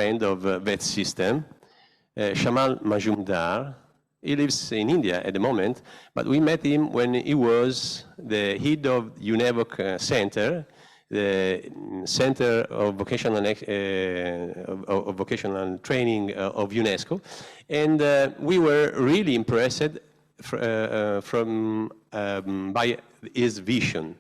friend of vet system, Shyamal Majumdar. He lives in India at the moment, but we met him when he was the head of UNEVOC Center, the Center of Vocational, Vocational Training of UNESCO. And we were really impressed by his vision.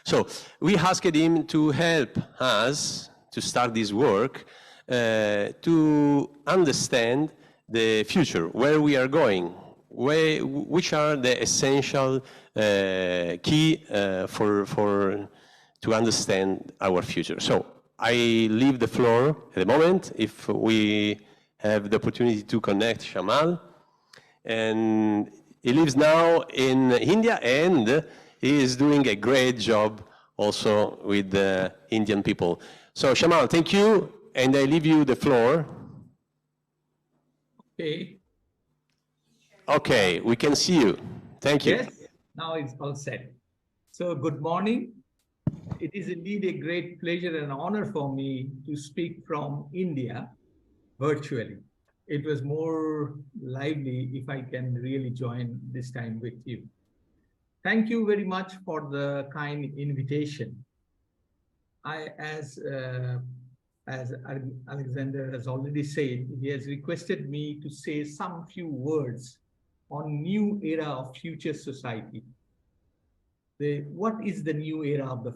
So we asked him to help us to start this work, to understand the future, where we are going, which are the essential key to understand our future. So I leave the floor at the moment, if we have the opportunity to connect Shyamal. And he lives now in India, and he is doing a great job also with the Indian people. So Shyamal, thank you, and I leave you the floor. Okay. Okay, we can see you. Thank you. Yes, now it's all set. So good morning. It is indeed a great pleasure and honor for me to speak from India virtually. It was more lively if I can really join this time with you. Thank you very much for the kind invitation. As Alexander has already said, he has requested me to say some few words on new era of future society. What is the new era of the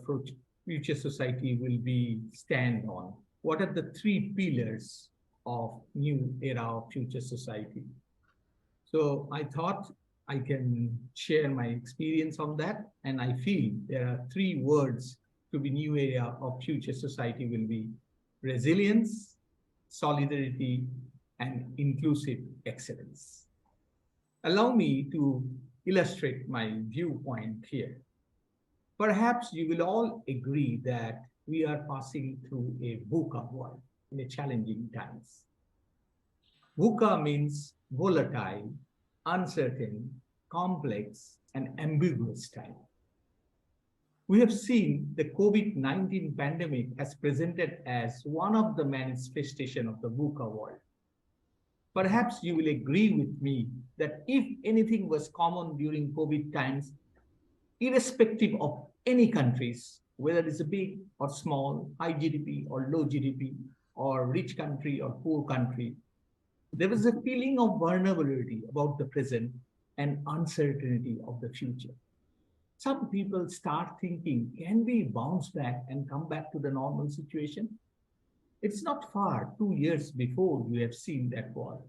future society will be stand on? What are the three pillars of new era of future society? So I thought I can share my experience on that, and I feel there are three words to be new era of future society will be resilience, solidarity, and inclusive excellence. Allow me to illustrate my viewpoint here. Perhaps you will all agree that we are passing through a VUCA world in a challenging times. VUCA means volatile, uncertain, complex, and ambiguous time. We have seen the COVID-19 pandemic has presented as one of the manifestations of the VUCA world. Perhaps you will agree with me that if anything was common during COVID times, irrespective of any countries, whether it's a big or small, high GDP or low GDP, or rich country or poor country, there was a feeling of vulnerability about the present and uncertainty of the future. Some people start thinking, can we bounce back and come back to the normal situation? It's not far, 2 years before we have seen that world.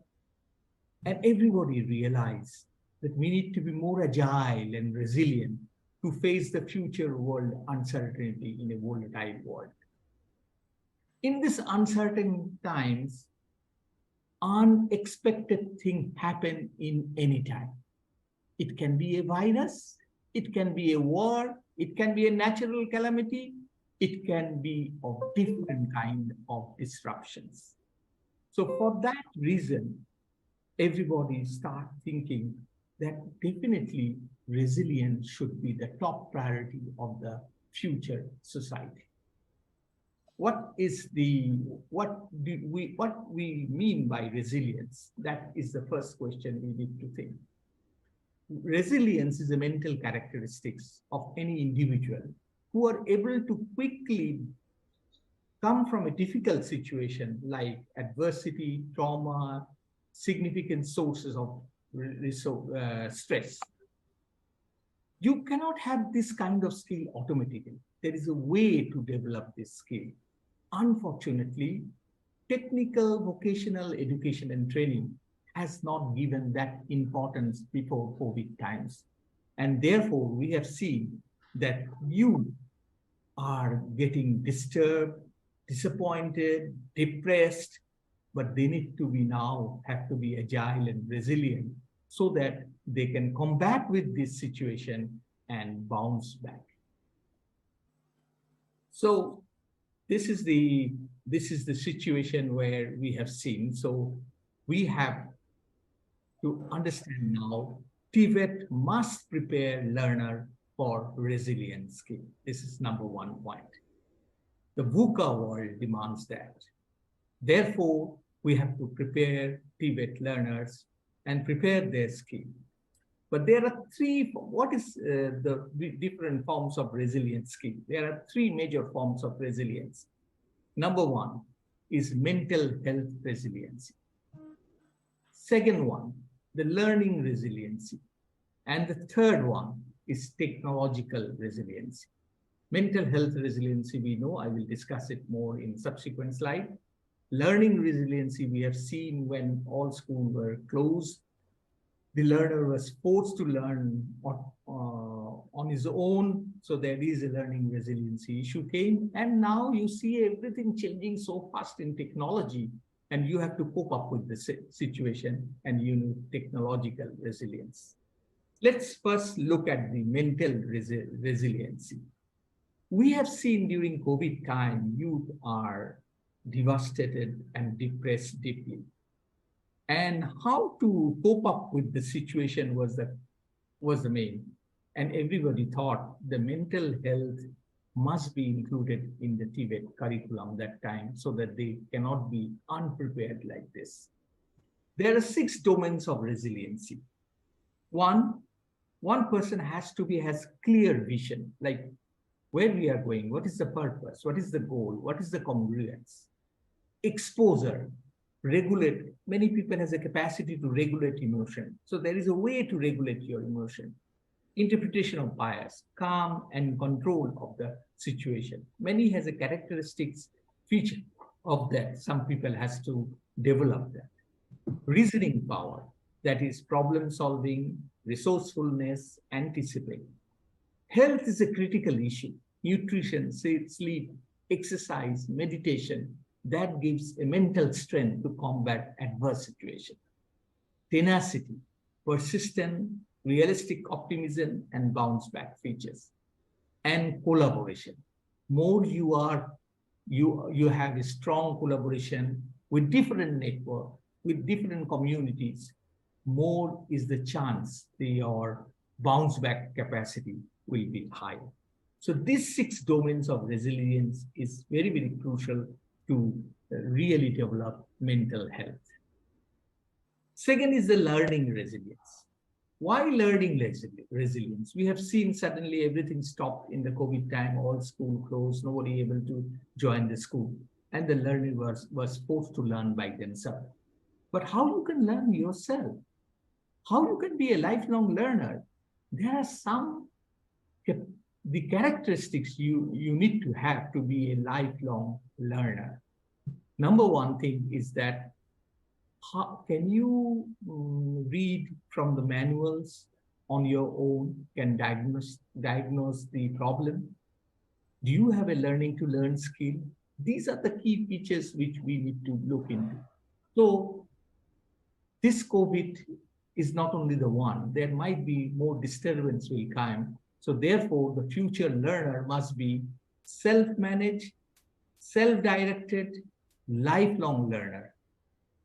And everybody realized that we need to be more agile and resilient to face the future world uncertainty in a volatile world. In these uncertain times, unexpected things happen in any time. It can be a virus, it can be a war, it can be a natural calamity, it can be of different kind of disruptions. So for that reason, everybody start thinking that definitely resilience should be the top priority of the future society. What we mean by resilience? That is the first question we need to think. Resilience is a mental characteristics of any individual who are able to quickly come from a difficult situation like adversity, trauma, significant sources of stress. You cannot have this kind of skill automatically. There is a way to develop this skill. Unfortunately, technical vocational education and training has not given that importance before COVID times. And therefore, we have seen that you are getting disturbed, disappointed, depressed, but they need to be now, have to be agile and resilient so that they can combat with this situation and bounce back. So this is the situation where we have seen. So we have to understand now, TVET must prepare learner for resilience skill. This is number one point. The VUCA world demands that. Therefore, we have to prepare Tibet learners and prepare their skill. But there are what is the different forms of resilience skill? There are three major forms of resilience. Number one is mental health resiliency. Second one, the learning resiliency. And the third one is technological resiliency. Mental health resiliency, we know, I will discuss it more in subsequent slide. Learning resiliency, we have seen when all schools were closed, the learner was forced to learn on his own. So there is a learning resiliency issue came. And now you see everything changing so fast in technology, and you have to cope up with the situation, and you need technological resilience. Let's first look at the mental resiliency. We have seen during COVID time, youth are devastated and depressed deeply. And how to cope up with the situation was the main. And everybody thought the mental health must be included in the Tibet curriculum that time, so that they cannot be unprepared like this. There are 6 domains of resiliency. One person has clear vision, like where we are going, what is the purpose, what is the goal, what is the congruence. Exposure, regulate. Many people has a capacity to regulate emotion. So there is a way to regulate your emotion. Interpretation of bias, calm and control of the situation. Many has a characteristics feature of that. Some people has to develop that. Reasoning power, that is problem solving, resourcefulness, anticipate. Health is a critical issue. Nutrition, sleep, exercise, meditation, that gives a mental strength to combat adverse situation. Tenacity, persistent, realistic optimism, and bounce back features. And collaboration. More you have a strong collaboration with different networks, with different communities, more is the chance your bounce back capacity will be higher. So these 6 domains of resilience is very, very crucial to really develop mental health. Second is the learning resilience. Why learning resilience? We have seen suddenly everything stopped in the COVID time, all school closed, nobody able to join the school, and the learner was forced to learn by themselves. But how you can learn yourself? How you can be a lifelong learner? There are the characteristics you need to have to be a lifelong learner. Number one thing is that can you read from the manuals on your own, can diagnose the problem? Do you have a learning to learn skill? These are the key features which we need to look into. So this COVID is not only the one, there might be more disturbance will come. So therefore, the future learner must be self-managed, self-directed, lifelong learner.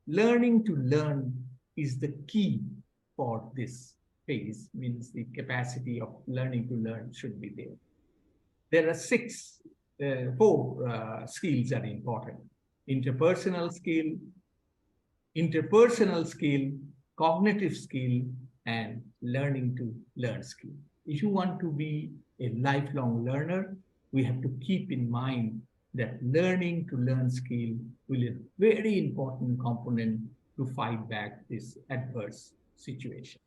Learning to learn is the key for this phase, means the capacity of learning to learn should be there. There are 4 skills are important. Interpersonal skill, cognitive skill, and learning to learn skill. If you want to be a lifelong learner, we have to keep in mind that learning to learn skill will be a very important component to fight back this adverse situation.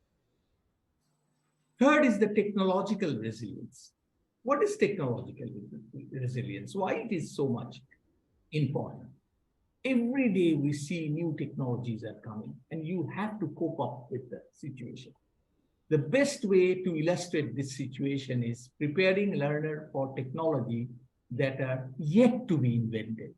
Third is the technological resilience. What is technological resilience? Why it is so much important? Every day we see new technologies are coming, and you have to cope up with the situation. The best way to illustrate this situation is preparing learner for technology that are yet to be invented.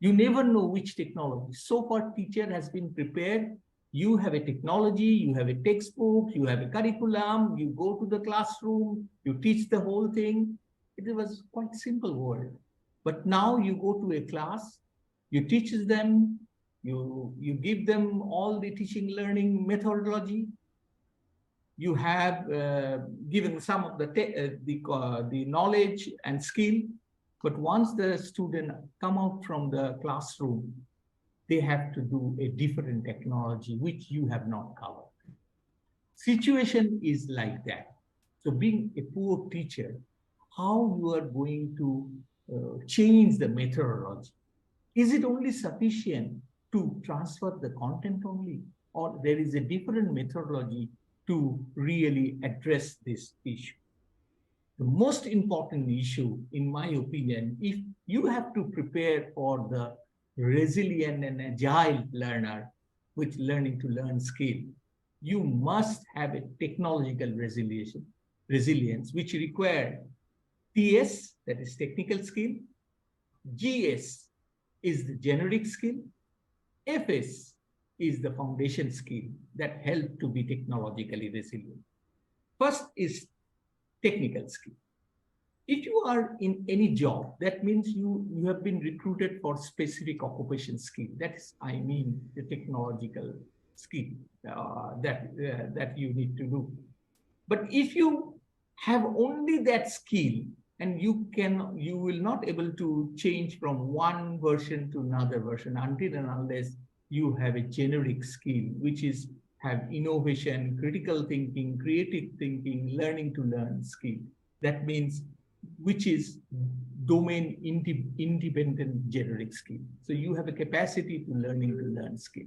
You never know which technology. So far, teacher has been prepared. You have a technology, you have a textbook, you have a curriculum, you go to the classroom, you teach the whole thing. It was quite simple world. But now you go to a class, you teach them, you give them all the teaching learning methodology. You have given some of the knowledge and skill, but once the student come out from the classroom, they have to do a different technology which you have not covered. Situation is like that. So being a poor teacher, how you are going to change the methodology? Is it only sufficient to transfer the content only, or there is a different methodology to really address this issue? The most important issue, in my opinion, if you have to prepare for the resilient and agile learner with learning to learn skill, you must have a technological resilience, which require TS, that is technical skill, GS is the generic skill, FS is the foundation skill that help to be technologically resilient. First is technical skill. If you are in any job, that means you have been recruited for specific occupation skill. That is, I mean, the technological skill that you need to do. But if you have only that skill and you will not able to change from one version to another version until and unless you have a generic skill, which is have innovation, critical thinking, creative thinking, learning to learn skill. That means which is domain independent generic skill. So you have a capacity to learning to learn skill.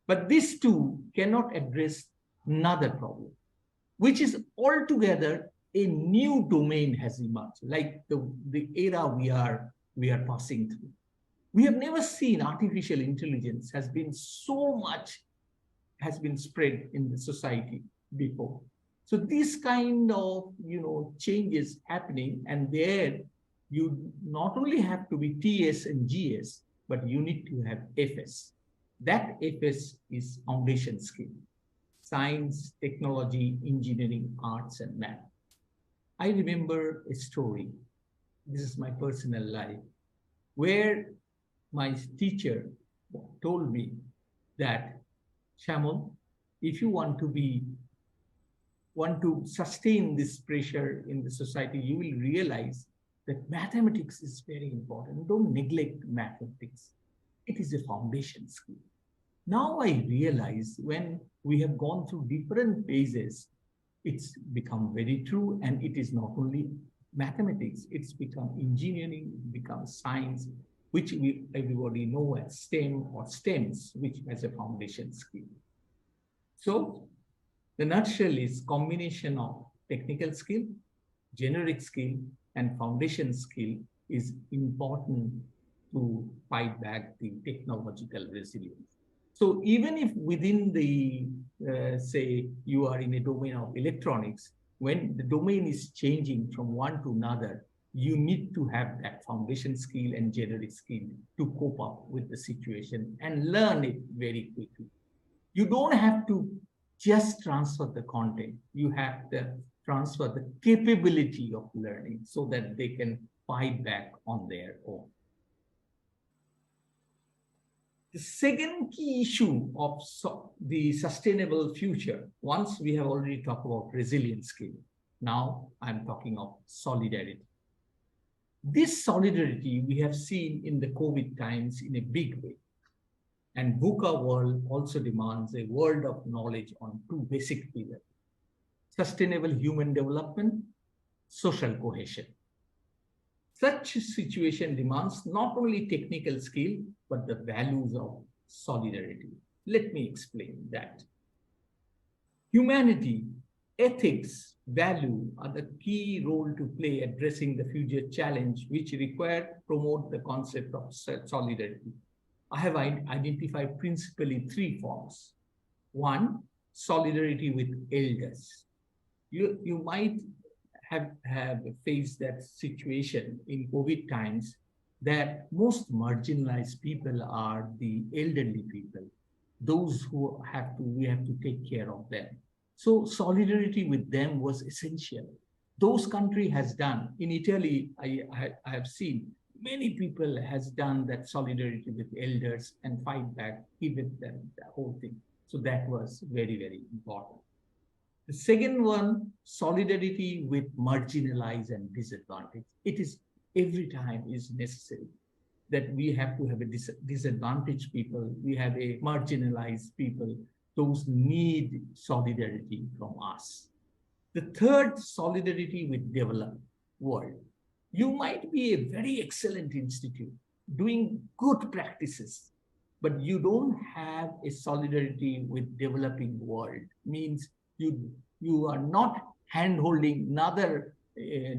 But these two cannot address another problem, which is altogether a new domain has emerged, like the era we are passing through. We have never seen artificial intelligence has been spread in the society before. So this kind of changes happening, and there you not only have to be TS and GS, but you need to have FS. That FS is foundation skill: science, technology, engineering, arts, and math. I remember a story. This is my personal life, where my teacher told me that, Shyamal, if you want to sustain this pressure in the society, you will realize that mathematics is very important. Don't neglect mathematics. It is a foundation skill. Now I realize when we have gone through different phases, it's become very true, and it is not only mathematics, it's become engineering, it becomes science, which everybody know as STEM or STEMs, which has a foundation skill. So the nutshell is combination of technical skill, generic skill, and foundation skill is important to fight back the technological resilience. So even if within the, say, you are in a domain of electronics, when the domain is changing from one to another, you need to have that foundation skill and generic skill to cope up with the situation and learn it very quickly. You don't have to just transfer the content. You have to transfer the capability of learning so that they can fight back on their own. The second key issue of the sustainable future, once we have already talked about resilient skill, now I'm talking of solidarity. This solidarity we have seen in the COVID times in a big way. And VUCA world also demands a world of knowledge on two basic pillars: sustainable human development, social cohesion. Such a situation demands not only technical skill, but the values of solidarity. Let me explain that. Humanity, ethics, value are the key role to play addressing the future challenge, which require promote the concept of solidarity. I have identified principally three forms. One, solidarity with elders. You might have faced that situation in COVID times that most marginalized people are the elderly people, those who we have to take care of them. So solidarity with them was essential. Those country has done. In Italy, I have seen many people has done that solidarity with elders and fight back, even the whole thing. So that was very, very important. The second one, solidarity with marginalized and disadvantaged. It is every time is necessary. that we have to have a disadvantaged people, we have a marginalized people, those need solidarity from us. The third, solidarity with developed world. You might be a very excellent institute, doing good practices, but you don't have a solidarity with developing world. Means you are not hand-holding another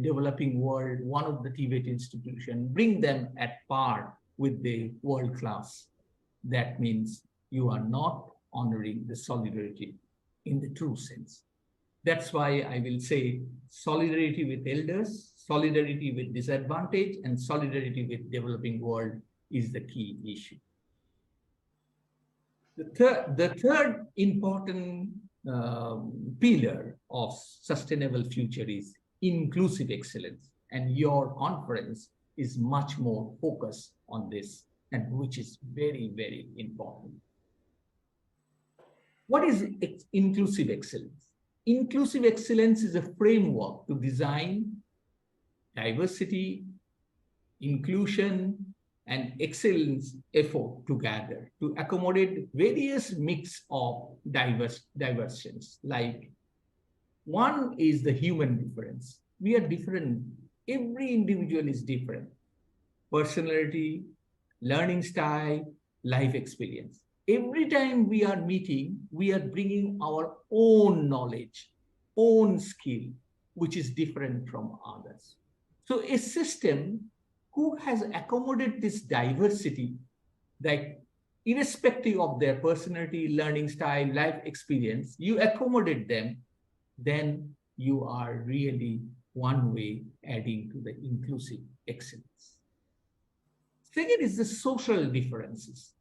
developing world, one of the Tibet institution, bring them at par with the world class. That means you are not honoring the solidarity in the true sense. That's why I will say solidarity with elders, solidarity with disadvantage, and solidarity with developing world is the key issue. The third important pillar of sustainable future is inclusive excellence. And your conference is much more focused on this, and which is very, very important. What is inclusive excellence? Inclusive excellence is a framework to design diversity, inclusion, and excellence effort together to accommodate various mix of diversions. Like, one is the human difference. We are different. Every individual is different. Personality, learning style, life experience. Every time we are meeting, we are bringing our own knowledge, own skill, which is different from others. So a system who has accommodated this diversity, like irrespective of their personality, learning style, life experience, you accommodate them, then you are really one way adding to the inclusive excellence. Second is the social differences.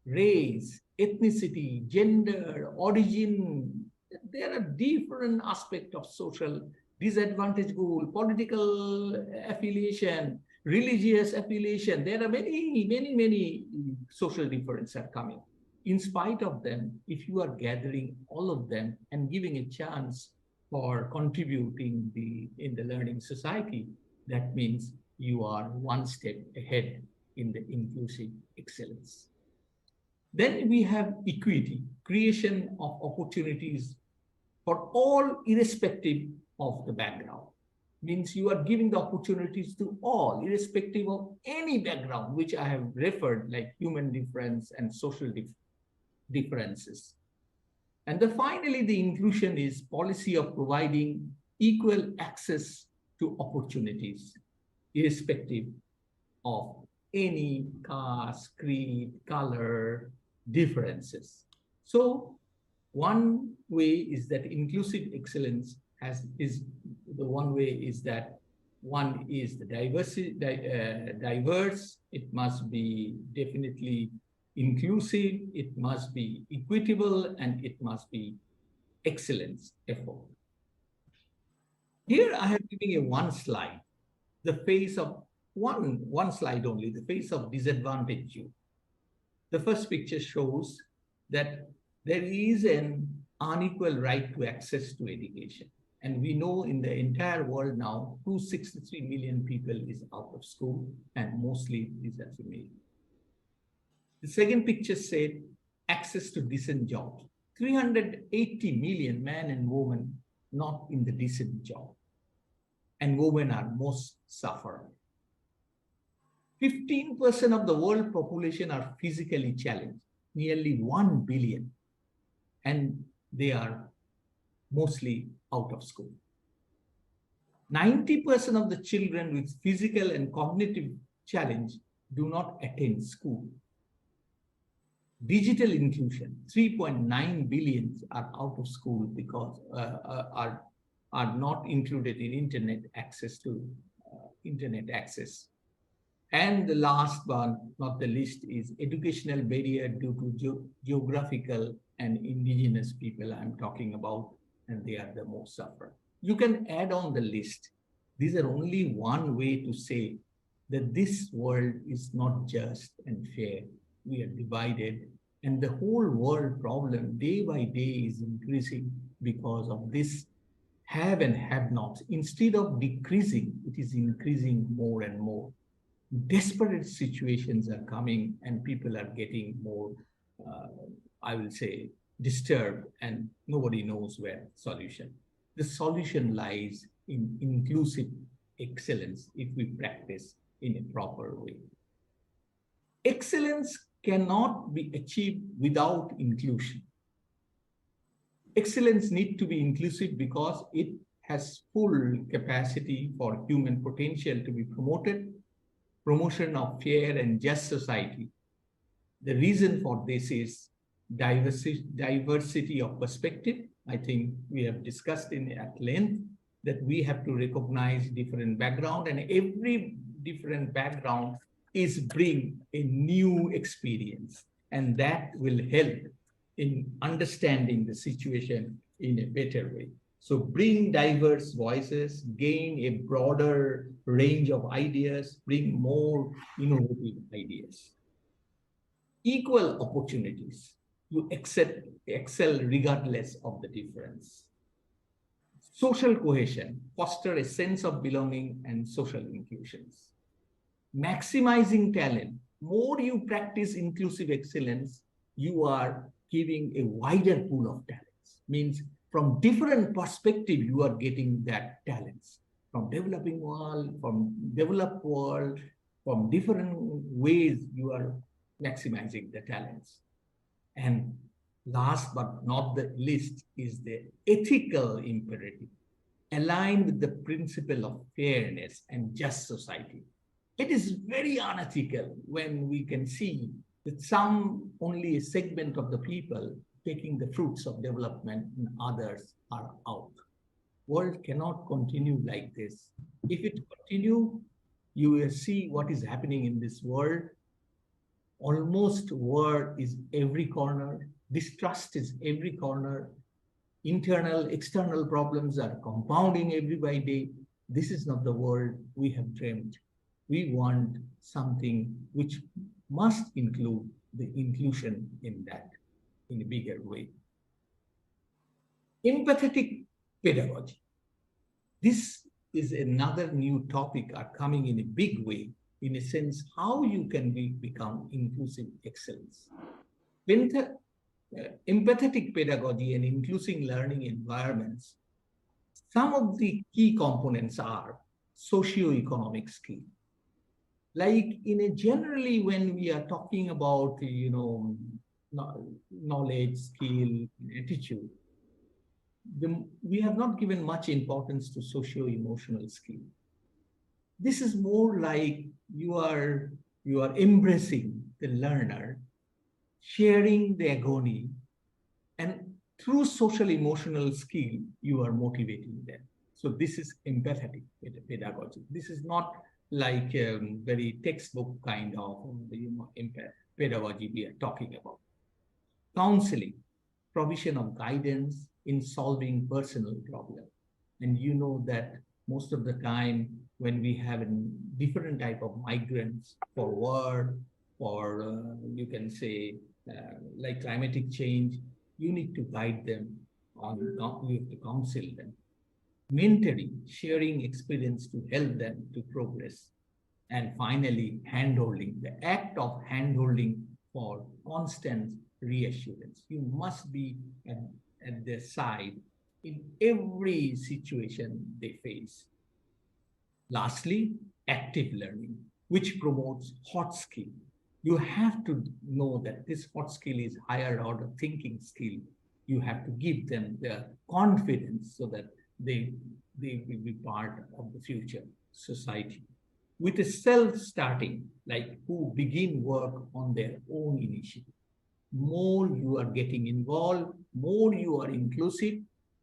Race, ethnicity, gender, origin. There are different aspects of social disadvantage goal, political affiliation, religious affiliation. There are many social differences are coming. In spite of them, if you are gathering all of them and giving a chance for contributing in the learning society, that means you are one step ahead in the inclusive excellence. Then we have equity, creation of opportunities for all irrespective of the background. Means you are giving the opportunities to all, irrespective of any background, which I have referred, like human difference and social differences. And finally, the inclusion is policy of providing equal access to opportunities, irrespective of any caste, creed, color, differences. So one way is that inclusive excellence is the one way is that one is the diverse, it must be definitely inclusive, it must be equitable, and it must be excellence effort. Here I have given you one slide, the face of one slide only, the face of disadvantaged youth. The first picture shows that there is an unequal right to access to education. And we know in the entire world now, 263 million people is out of school, and mostly these are female. The second picture said access to decent jobs. 380 million men and women not in the decent job. And women are most suffer. 15% of the world population are physically challenged, nearly 1 billion. And they are mostly out of school. 90% of the children with physical and cognitive challenge do not attend school. Digital inclusion, 3.9 billion are out of school because are not included in internet access to internet access. And the last one, not the least, is educational barrier due to geographical and indigenous people I'm talking about, and they are the most suffer. You can add on the list. These are only one way to say that this world is not just and fair. We are divided, and the whole world problem day by day is increasing because of this have and have nots. Instead of decreasing, it is increasing more and more. desperate situations are coming and people are getting more, I will say, disturbed, and nobody knows where solution. The solution lies in inclusive excellence if we practice in a proper way. Excellence cannot be achieved without inclusion. Excellence needs to be inclusive because it has full capacity for human potential to be promoted, promotion of fair and just society. The reason for this is diversity of perspective. I think we have discussed at length that we have to recognize different background, and every different background is bring a new experience, and that will help in understanding the situation in a better way. So bring diverse voices, gain a broader range of ideas, bring more innovative ideas. Equal opportunities to excel regardless of the difference. Social cohesion, foster a sense of belonging and social inclusions. Maximizing talent. More you practice inclusive excellence, you are giving a wider pool of talents. Means from different perspective, you are getting that talents. From developing world, from developed world, from different ways you are maximizing the talents. And last but not the least is the ethical imperative, aligned with the principle of fairness and just society. It is very unethical when we can see that only a segment of the people taking the fruits of development and others are out. World cannot continue like this. If it continue, you will see what is happening in this world. Almost war is every corner. Distrust is every corner. Internal, external problems are compounding every by day. This is not the world we have dreamed. We want something which must include the inclusion in that in a bigger way. Empathetic pedagogy. This is another new topic coming in a big way, in a sense, how you can become inclusive excellence. Empathetic pedagogy and inclusive learning environments, some of the key components are socio-economic skill. Like generally when we are talking about, knowledge, skill, attitude, we have not given much importance to socio-emotional skill. This is more like you are embracing the learner, sharing the agony, and through social emotional skill, you are motivating them. So this is empathetic pedagogy. This is not like very textbook kind of pedagogy we are talking about. Counseling, provision of guidance in solving personal problems. And you know that most of the time when we have a different type of migrants for war, or you can say like climatic change, you need to guide them you have to counsel them. Mentoring, sharing experience to help them to progress. And finally, handholding, the act of handholding for constant reassurance. You must be at their side in every situation they face. Lastly, active learning, which promotes hot skill. You have to know that this hot skill is higher order thinking skill. You have to give them the confidence so that they will be part of the future society. With a self-starting, like who begin work on their own initiative. More you are getting involved, more you are inclusive,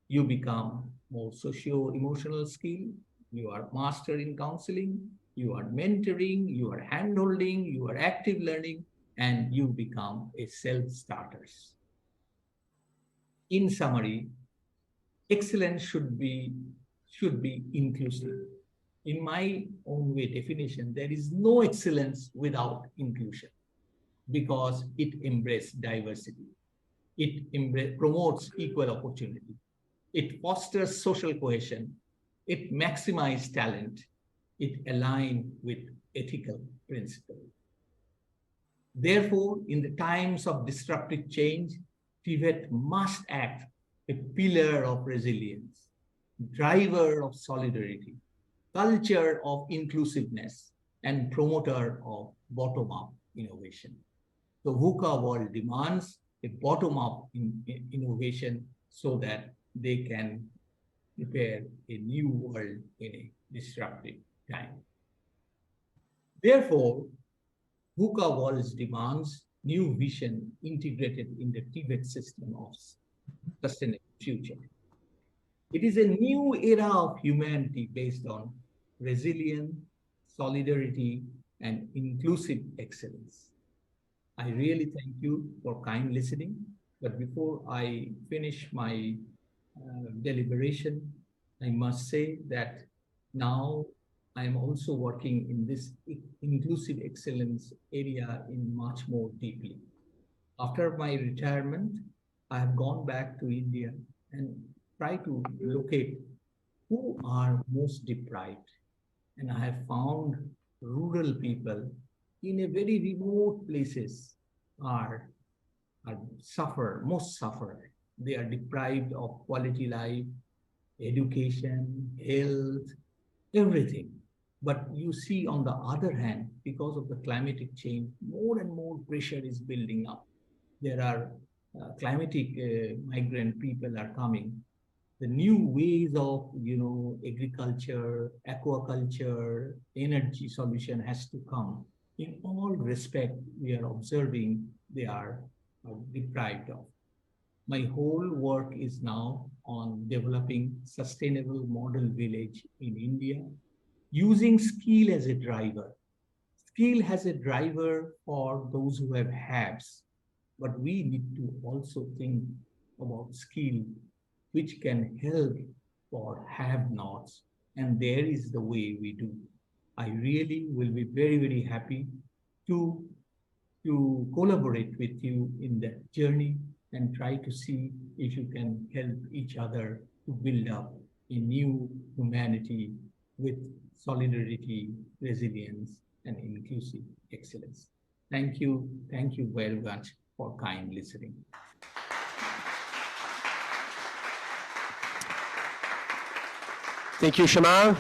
you become more socio-emotional skill, you are master in counseling, you are mentoring, you are hand-holding, you are active learning, and you become a self-starters. In summary, excellence should be inclusive. In my own way definition, there is no excellence without inclusion, because it embraces diversity. It promotes equal opportunity. It fosters social cohesion. It maximizes talent. it aligns with ethical principles. Therefore, in the times of disruptive change, Tibet must act a pillar of resilience, driver of solidarity, culture of inclusiveness, and promoter of bottom-up innovation. The VUCA world demands a bottom-up innovation so that they can prepare a new world in a disruptive time. Therefore, VUCA world demands new vision integrated in the Tibet system of sustainable future. It is a new era of humanity based on resilience, solidarity, and inclusive excellence. I really thank you for kind listening. But before I finish my deliberation, I must say that now I am also working in this inclusive excellence area in much more deeply. After my retirement, I have gone back to India and try to locate who are most deprived. And I have found rural people in a very remote places are most suffer. They are deprived of quality life, education, health, everything. But you see, on the other hand, because of the climatic change, more and more pressure is building up. There are climatic migrant people are coming. The new ways of agriculture, aquaculture, energy solution has to come. In all respect, we are observing they are deprived of. My whole work is now on developing sustainable model village in India, using skill as a driver. Skill has a driver for those who have haves, but we need to also think about skill which can help for have-nots, and there is the way we do. I really will be very, very happy to collaborate with you in that journey and try to see if you can help each other to build up a new humanity with solidarity, resilience, and inclusive excellence. Thank you very much for kind listening. Thank you, Shyamal.